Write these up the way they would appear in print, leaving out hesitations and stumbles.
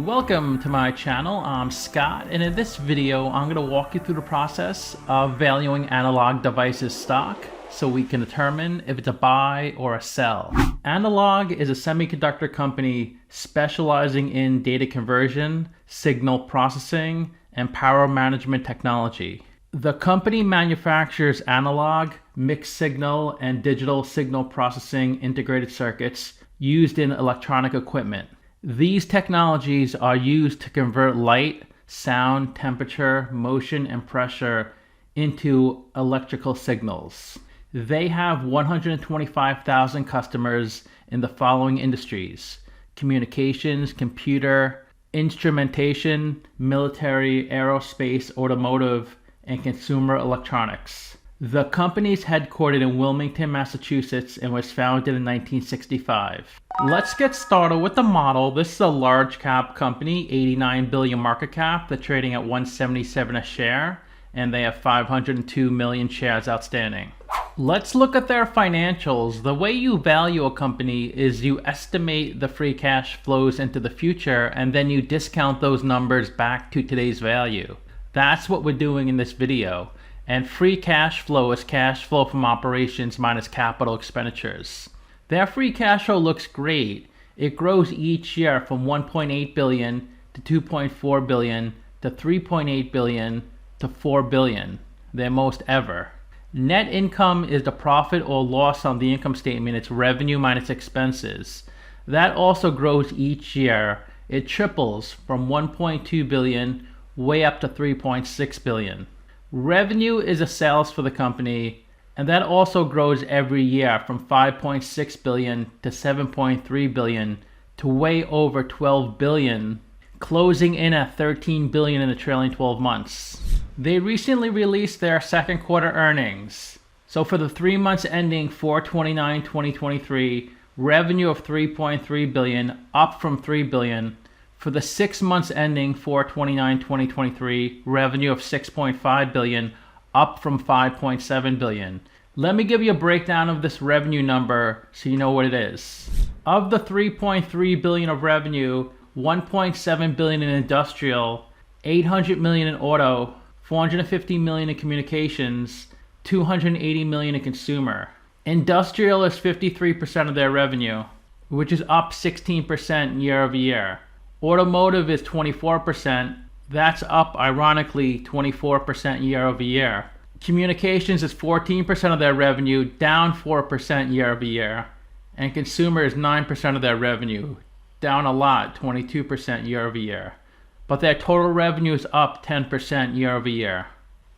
Welcome to my channel. I'm Scott, and in this video I'm going to walk you through the process of valuing Analog Devices stock so we can determine if it's a buy or a sell. Analog is a semiconductor company specializing in data conversion, signal processing, and power management technology. The company manufactures analog, mixed signal, and digital signal processing integrated circuits used in electronic equipment. These technologies are used to convert light, sound, temperature, motion, and pressure into electrical signals. They have 125,000 customers in the following industries: communications, computer, instrumentation, military, aerospace, automotive, and consumer electronics. The company is headquartered in Wilmington, Massachusetts, and was founded in 1965. Let's get started with the model. This is a large cap company, 89 billion market cap. They're trading at 177 a share, and they have 502 million shares outstanding. Let's look at their financials. The way you value a company is you estimate the free cash flows into the future, and then you discount those numbers back to today's value. That's what we're doing in this video. And free cash flow is cash flow from operations minus capital expenditures. Their free cash flow looks great. It grows each year from 1.8 billion to 2.4 billion to 3.8 billion to 4 billion, their most ever. Net income is the profit or loss on the income statement. It's revenue minus expenses. That also grows each year. It triples from 1.2 billion way up to 3.6 billion. Revenue is a sales for the company, and that also grows every year from 5.6 billion to 7.3 billion to way over 12 billion, closing in at 13 billion in the trailing 12 months. They recently released their second quarter earnings. So for the 3 months ending 4/29/2023, revenue of 3.3 billion, up from 3 billion. For the 6 months ending 4/29/2023, revenue of 6.5 billion, up from 5.7 billion. Let me give you a breakdown of this revenue number so you know what it is. Of the 3.3 billion of revenue, 1.7 billion in industrial, 800 million in auto, 450 million in communications, 280 million in consumer. Industrial is 53% of their revenue, which is up 16% year over year. Automotive is 24%. That's up, ironically, 24% year over year. Communications is 14% of their revenue, down 4% year over year. And consumer is 9% of their revenue, down a lot, 22% year over year. But their total revenue is up 10% year over year.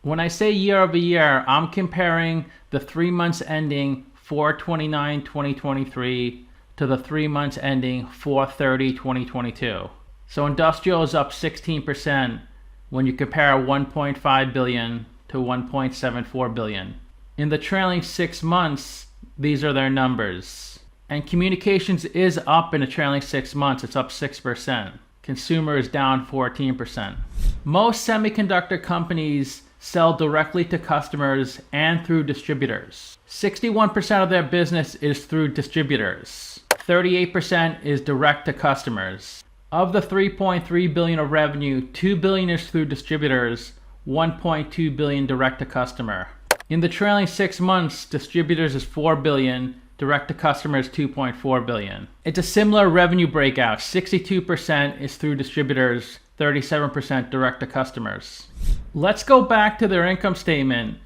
When I say year over year, I'm comparing the 3 months ending 4/29/2023 to the 3 months ending 4/30/2022. So industrial is up 16% when you compare 1.5 billion to 1.74 billion. In the trailing 6 months, these are their numbers. And communications is up in the trailing 6 months. It's up 6%. Consumer is down 14%. Most semiconductor companies sell directly to customers and through distributors. 61% of their business is through distributors. 38% is direct to customers. Of the 3.3 billion of revenue, 2 billion is through distributors, 1.2 billion direct to customer. In the trailing 6 months, distributors is 4 billion, direct to customer is 2.4 billion. It's a similar revenue breakout. 62% is through distributors, 37% direct to customers. Let's go back to their income statement.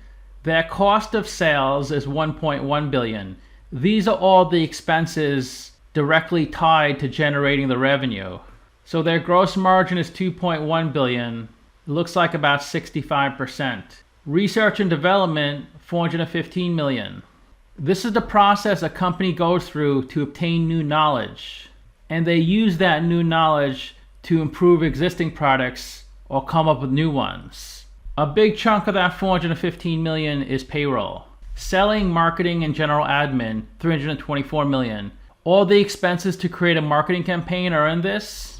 Their cost of sales is 1.1 billion. These are all the expenses directly tied to generating the revenue. So their gross margin is 2.1 billion. It looks like about 65%. Research and development, 415 million. This is the process a company goes through to obtain new knowledge. And they use that new knowledge to improve existing products or come up with new ones. A big chunk of that 415 million is payroll. Selling, marketing, and general admin, 324 million. All the expenses to create a marketing campaign are in this,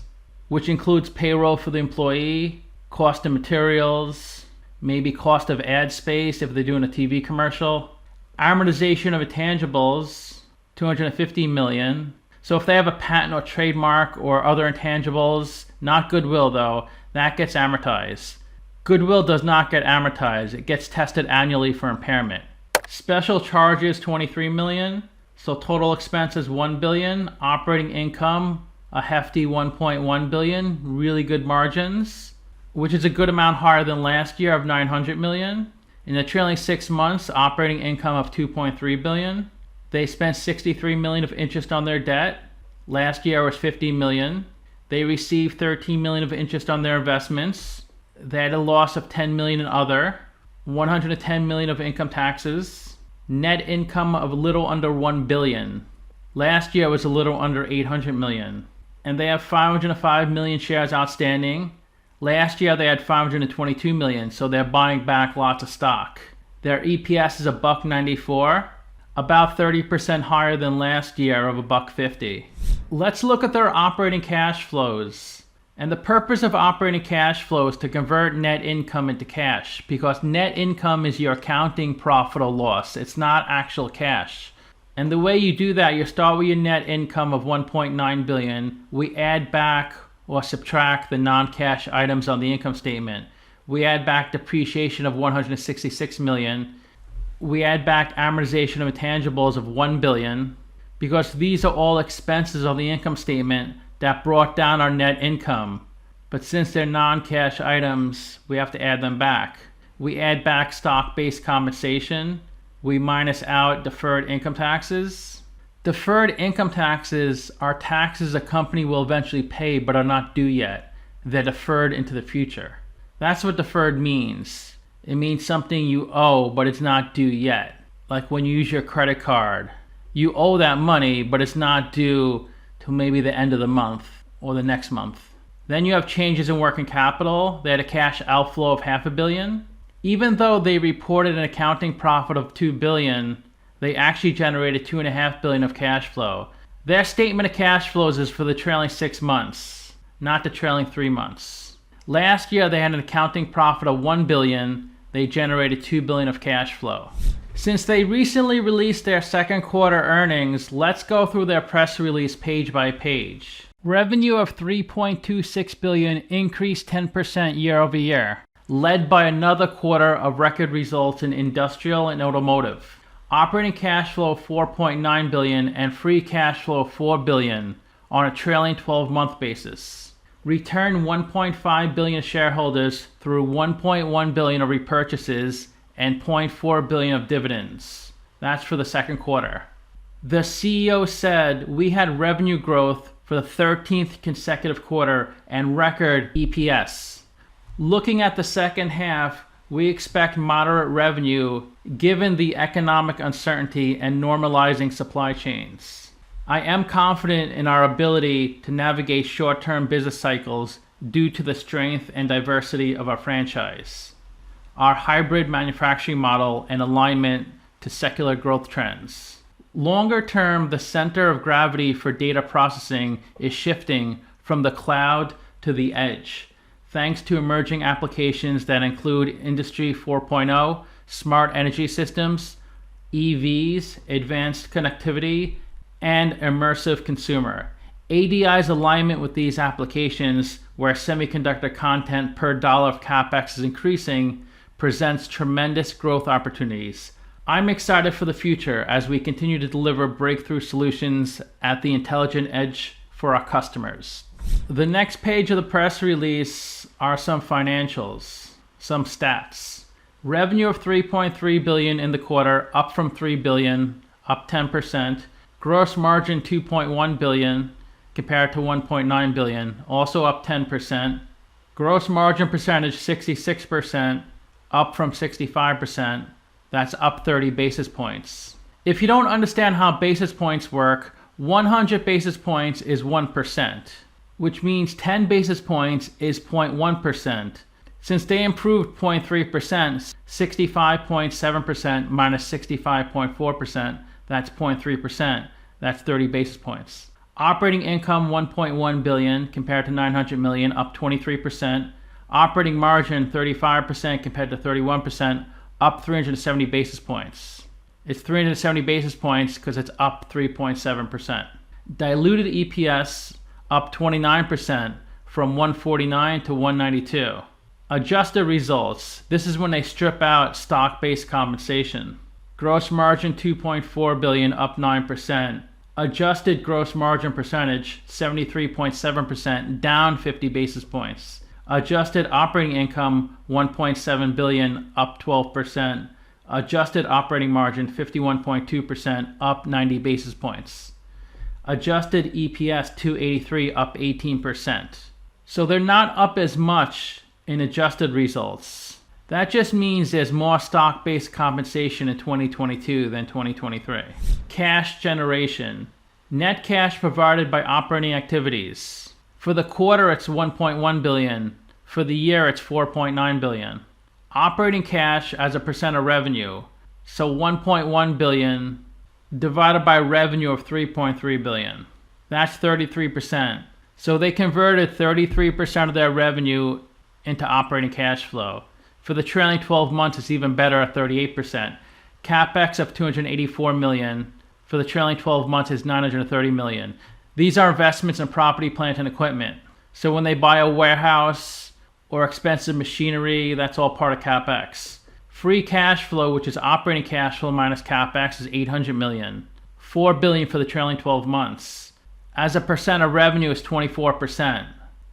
which includes payroll for the employee, cost of materials, maybe cost of ad space if they're doing a TV commercial, amortization of intangibles, 250 million. So if they have a patent or trademark or other intangibles, not goodwill though, that gets amortized. Goodwill does not get amortized. It gets tested annually for impairment. Special charges, 23 million. So total expenses, 1 billion. Operating income, a hefty 1.1 billion. Really good margins, which is a good amount higher than last year of 900 million. In the trailing 6 months, operating income of 2.3 billion. They spent 63 million of interest on their debt. Last year was 50 million. They received 13 million of interest on their investments. They had a loss of 10 million in other, 110 million of income taxes, net income of a little under 1 billion. Last year was a little under 800 million. And they have 505 million shares outstanding. Last year they had 522 million, so they're buying back lots of stock. Their EPS is $1.94, about 30% higher than last year of $1.50. Let's look at their operating cash flows. And the purpose of operating cash flow is to convert net income into cash, because net income is your accounting profit or loss. It's not actual cash. And the way you do that, you start with your net income of 1.9 billion. We add back or subtract the non-cash items on the income statement. We add back depreciation of 166 million. We add back amortization of intangibles of 1 billion, because these are all expenses on the income statement that brought down our net income. But since they're non-cash items, we have to add them back. We add back stock-based compensation. We minus out deferred income taxes. Deferred income taxes are taxes a company will eventually pay but are not due yet. They're deferred into the future. That's what deferred means. It means something you owe but it's not due yet. Like when you use your credit card. You owe that money but it's not due till maybe the end of the month or the next month. Then you have changes in working capital. They had a cash outflow of $500 million. Even though they reported an accounting profit of $2 billion, they actually generated $2.5 billion of cash flow. Their statement of cash flows is for the trailing 6 months, not the trailing 3 months. Last year they had an accounting profit of $1 billion. They generated $2 billion of cash flow. Since they recently released their second quarter earnings, let's go through their press release page by page. Revenue of $3.26 billion increased 10% year over year, led by another quarter of record results in industrial and automotive. Operating cash flow of $4.9 billion and free cash flow of $4 billion on a trailing 12-month basis. Returned $1.5 billion to shareholders through $1.1 billion of repurchases and $0.4 billion of dividends. That's for the second quarter. The CEO said we had revenue growth for the 13th consecutive quarter and record EPS. Looking at the second half, we expect moderate revenue given the economic uncertainty and normalizing supply chains. I am confident in our ability to navigate short-term business cycles due to the strength and diversity of our franchise, our hybrid manufacturing model, and alignment to secular growth trends. Longer term, the center of gravity for data processing is shifting from the cloud to the edge, thanks to emerging applications that include Industry 4.0, smart energy systems, EVs, advanced connectivity, and immersive consumer. ADI's alignment with these applications, where semiconductor content per dollar of CapEx is increasing, presents tremendous growth opportunities. I'm excited for the future as we continue to deliver breakthrough solutions at the intelligent edge for our customers. The next page of the press release are some financials, some stats. Revenue of $3.3 billion in the quarter, up from $3 billion, up 10%. Gross margin $2.1 billion compared to $1.9 billion, also up 10%. Gross margin percentage 66%, up from 65%. That's up 30 basis points. If you don't understand how basis points work, 100 basis points is 1%, which means 10 basis points is 0.1%. Since they improved 0.3%, 65.7% minus 65.4%, that's 0.3%. That's 30 basis points. Operating income $1.1 billion compared to $900 million, up 23%. Operating margin 35% compared to 31%, up 370 basis points. It's 370 basis points because it's up 3.7%. Diluted EPS up 29% from 149 to 192. Adjusted results. This is when they strip out stock-based compensation. Gross margin $2.4 billion, up 9%. Adjusted gross margin percentage 73.7%, down 50 basis points. Adjusted operating income $1.7 billion, up 12%. Adjusted operating margin 51.2%, up 90 basis points. Adjusted EPS $2.83, up 18%. So they're not up as much in adjusted results. That just means there's more stock-based compensation in 2022 than 2023. Cash generation. Net cash provided by operating activities. For the quarter, it's $1.1 billion. For the year, it's $4.9 billion. Operating cash as a percent of revenue. So $1.1 billion divided by revenue of $3.3 billion. That's 33%. So they converted 33% of their revenue into operating cash flow. For the trailing 12 months, it's even better at 38%. CapEx of $284 million. For the trailing 12 months is $930 million. These are investments in property, plant, and equipment. So when they buy a warehouse or expensive machinery, that's all part of CapEx. Free cash flow, which is operating cash flow minus CapEx, is $800 million. $4 billion for the trailing 12 months. As a percent of revenue is 24%.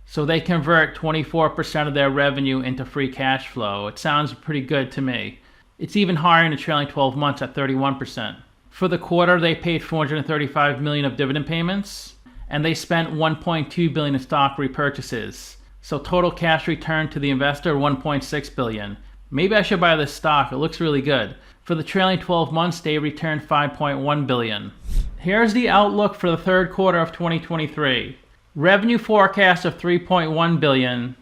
So they convert 24% of their revenue into free cash flow. It sounds pretty good to me. It's even higher in the trailing 12 months at 31%. For the quarter, they paid $435 million of dividend payments, and they spent $1.2 billion in stock repurchases. So total cash return to the investor, $1.6 billion. Maybe I should buy this stock. It looks really good. For the trailing 12 months, they returned $5.1 billion. Here's the outlook for the third quarter of 2023. Revenue forecast of $3.1 billion.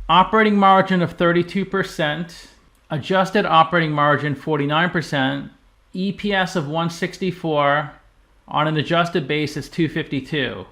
Operating margin of 32%. Adjusted operating margin 49%. EPS of 164. On an adjusted basis, 252.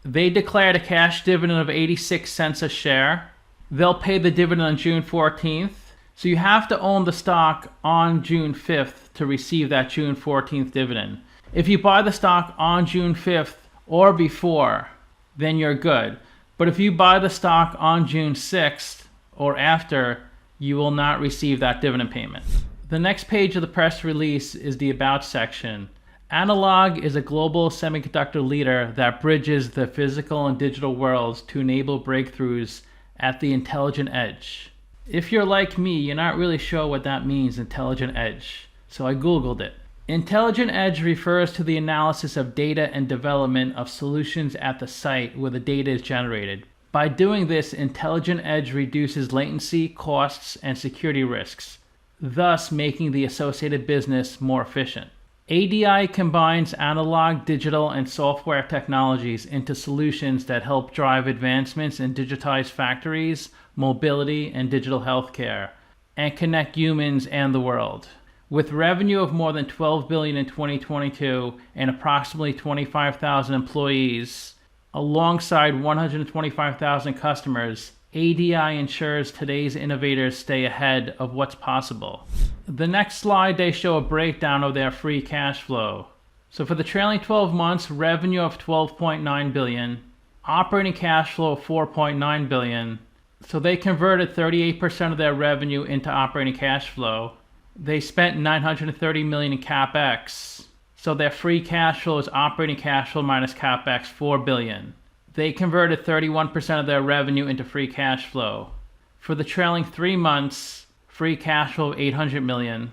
They declared a cash dividend of 86 cents a share. They'll pay the dividend on June 14th. So you have to own the stock on June 5th to receive that June 14th dividend. If you buy the stock on June 5th or before, then you're good. But if you buy the stock on June 6th or after, you will not receive that dividend payment. The next page of the press release is the About section. Analog is a global semiconductor leader that bridges the physical and digital worlds to enable breakthroughs at the intelligent edge. If you're like me, you're not really sure what that means, intelligent edge. So I Googled it. Intelligent edge refers to the analysis of data and development of solutions at the site where the data is generated. By doing this, intelligent edge reduces latency, costs, and security risks, thus making the associated business more efficient. ADI combines analog, digital, and software technologies into solutions that help drive advancements in digitized factories, mobility, and digital healthcare, and connect humans and the world. With revenue of more than $12 billion in 2022 and approximately 25,000 employees, alongside 125,000 customers, ADI ensures today's innovators stay ahead of what's possible. The next slide, they show a breakdown of their free cash flow. So for the trailing 12 months, revenue of $12.9 billion, operating cash flow of $4.9 billion. So they converted 38% of their revenue into operating cash flow. They spent $930 million in CapEx. So their free cash flow is operating cash flow minus CapEx, $4 billion. They converted 31% of their revenue into free cash flow. For the trailing 3 months, free cash flow of $800 million,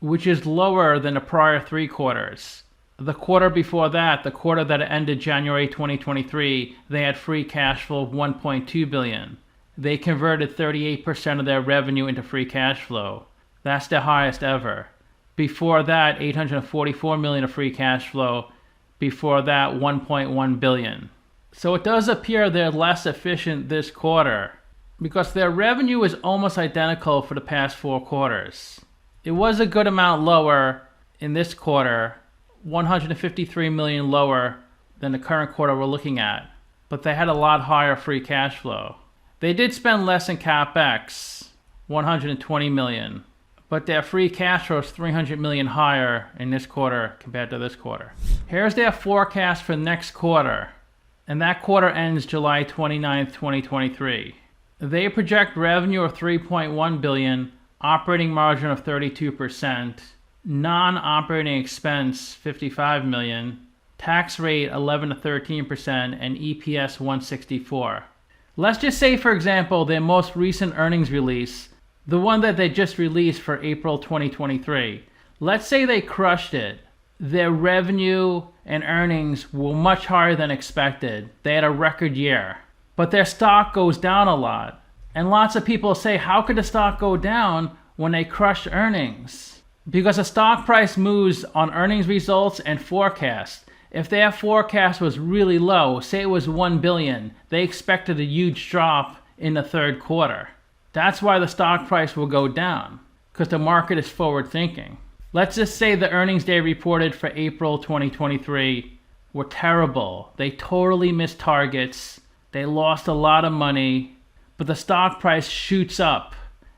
which is lower than the prior 3 quarters. The quarter before that, the quarter that ended January 2023, they had free cash flow of $1.2 billion. They converted 38% of their revenue into free cash flow. That's the highest ever. Before that, $844 million of free cash flow. Before that, $1.1 billion. So it does appear they're less efficient this quarter because their revenue is almost identical for the past 4 quarters. It was a good amount lower in this quarter, $153 million lower than the current quarter we're looking at, but they had a lot higher free cash flow. They did spend less in CapEx, $120 million, but their free cash flow is $300 million higher in this quarter compared to this quarter. Here's their forecast for next quarter, and that quarter ends July 29th, 2023. They project revenue of $3.1 billion, operating margin of 32%, non-operating expense $55 million, tax rate 11 to 13%, and EPS 164. Let's just say, for example, their most recent earnings release, the one that they just released for April 2023. Let's say they crushed it. Their revenue and earnings were much higher than expected. They had a record year. But their stock goes down a lot. And lots of people say, how could the stock go down when they crushed earnings? Because the stock price moves on earnings results and forecasts. If their forecast was really low, say it was $1 billion, they expected a huge drop in the third quarter. That's why the stock price will go down, because the market is forward thinking. Let's just say the earnings they reported for April 2023 were terrible. They totally missed targets. They lost a lot of money, but the stock price shoots up.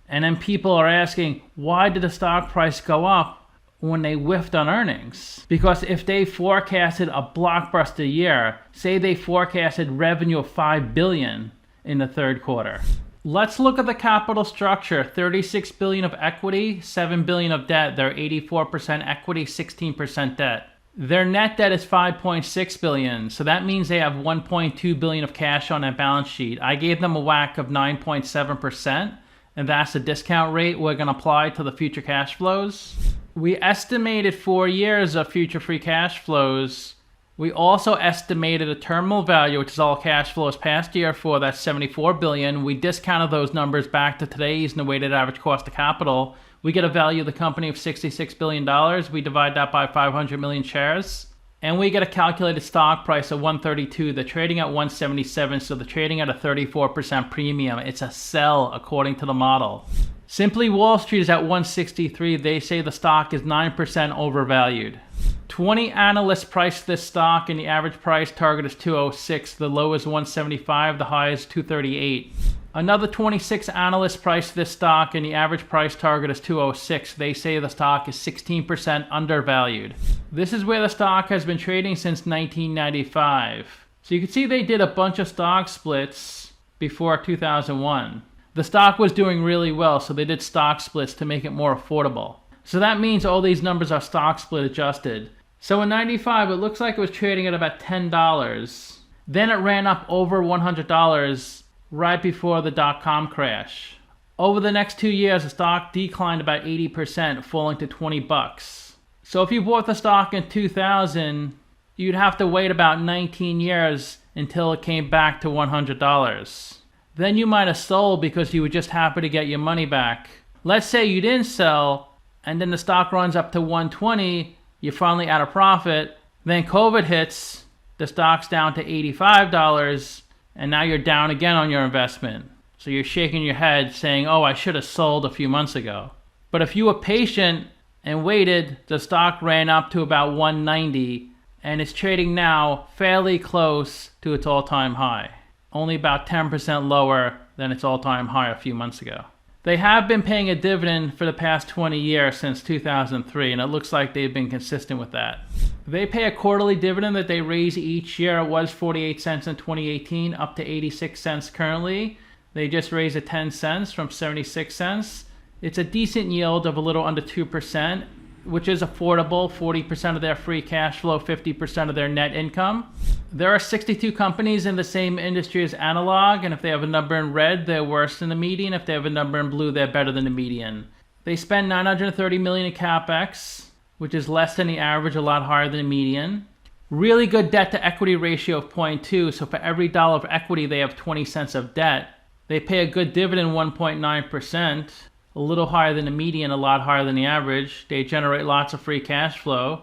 And then people are asking, why did the stock price go up when they whiffed on earnings? Because if they forecasted a blockbuster year, say they forecasted revenue of $5 billion in the third quarter. Let's look at the capital structure. $36 billion of equity, $7 billion of debt. They're 84% equity, 16% debt. Their net debt is $5.6 billion, so that means they have $1.2 billion of cash on their balance sheet. I gave them a WACC of 9.7%, and that's the discount rate we're going to apply to the future cash flows. We estimated 4 years of future free cash flows. We also estimated a terminal value, which is all cash flows past year for that $74 billion. We discounted those numbers back to today's and the weighted average cost of capital. We get a value of the company of $66 billion. We divide that by 500 million shares. And we get a calculated stock price of 132. They're trading at 177, so they're trading at a 34% premium. It's a sell according to the model. Simply Wall Street is at 163. They say the stock is 9% overvalued. 20 analysts priced this stock, and the average price target is 206. The low is 175. The high is 238. Another 26 analysts priced this stock, and the average price target is 206. They say the stock is 16% undervalued. This is where the stock has been trading since 1995. So you can see they did a bunch of stock splits before 2001. The stock was doing really well, so they did stock splits to make it more affordable. So that means all these numbers are stock split adjusted. So in 95, it looks like it was trading at about $10. Then it ran up over $100 right before the dot-com crash. Over the next 2 years, the stock declined about 80%, falling to $20. So if you bought the stock in 2000, you'd have to wait about 19 years until it came back to $100. Then you might have sold because you were just happy to get your money back. Let's say you didn't sell, and then the stock runs up to 120, you're finally at a profit. Then COVID hits, the stock's down to $85, and now you're down again on your investment. So you're shaking your head saying, oh, I should have sold a few months ago. But if you were patient and waited, the stock ran up to about 190, and it's trading now fairly close to its all-time high. Only about 10% lower than its all-time high a few months ago. They have been paying a dividend for the past 20 years since 2003, and it looks like they've been consistent with that. They pay a quarterly dividend that they raise each year. It was 48 cents in 2018, up to 86 cents currently. They just raised it 10 cents from 76 cents. It's a decent yield of a little under 2%, which is affordable. 40% of their free cash flow, 50% of their net income. There are 62 companies in the same industry as Analog, and if they have a number in red, they're worse than the median. If they have a number in blue, they're better than the median. They spend $930 million in CapEx, which is less than the average, a lot higher than the median. Really good debt to equity ratio of 0.2, so for every dollar of equity, they have 20 cents of debt. They pay a good dividend, 1.9%, a little higher than the median, a lot higher than the average. They generate lots of free cash flow,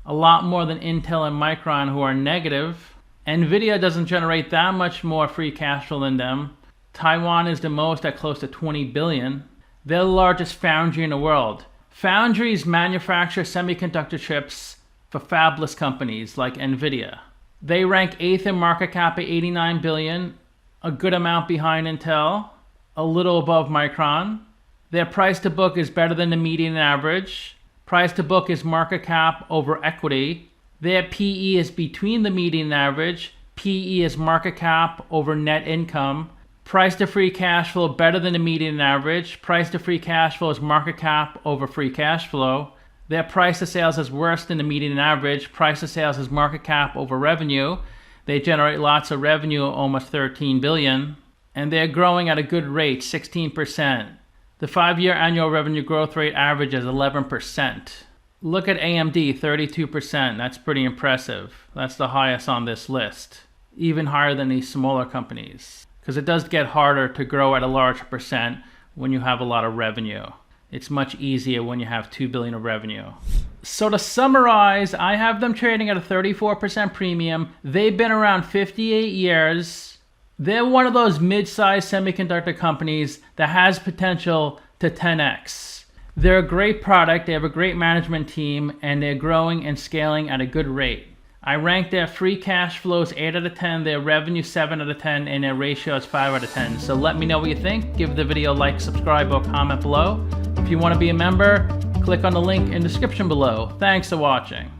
a lot more than Intel and Micron, who are negative. Nvidia doesn't generate that much more free cash flow than them. Taiwan is the most at close to 20 billion. They're the largest foundry in the world. Foundries manufacture semiconductor chips for fabless companies like Nvidia. They rank 8th in market cap at 89 billion, a good amount behind Intel, a little above Micron. Their price to book is better than the median average. Price to book is market cap over equity. Their PE is between the median average. PE is market cap over net income. Price to free cash flow better than the median average. Price to free cash flow is market cap over free cash flow. Their price to sales is worse than the median average. Price to sales is market cap over revenue. They generate lots of revenue, almost $13 billion, and they're growing at a good rate, 16%. The 5-year annual revenue growth rate average is 11%. Look at AMD, 32%. That's pretty impressive. That's the highest on this list, even higher than these smaller companies, because it does get harder to grow at a large percent when you have a lot of revenue. It's much easier when you have $2 billion of revenue. So to summarize, I have them trading at a 34% premium. They've been around 58 years. They're one of those mid-sized semiconductor companies that has potential to 10x. They're a great product, they have a great management team, and they're growing and scaling at a good rate. I rank their free cash flows 8 out of 10, their revenue 7 out of 10, and their ratio is 5 out of 10. So let me know what you think. Give the video a like, subscribe, or comment below. If you want to be a member, click on the link in the description below. Thanks for watching.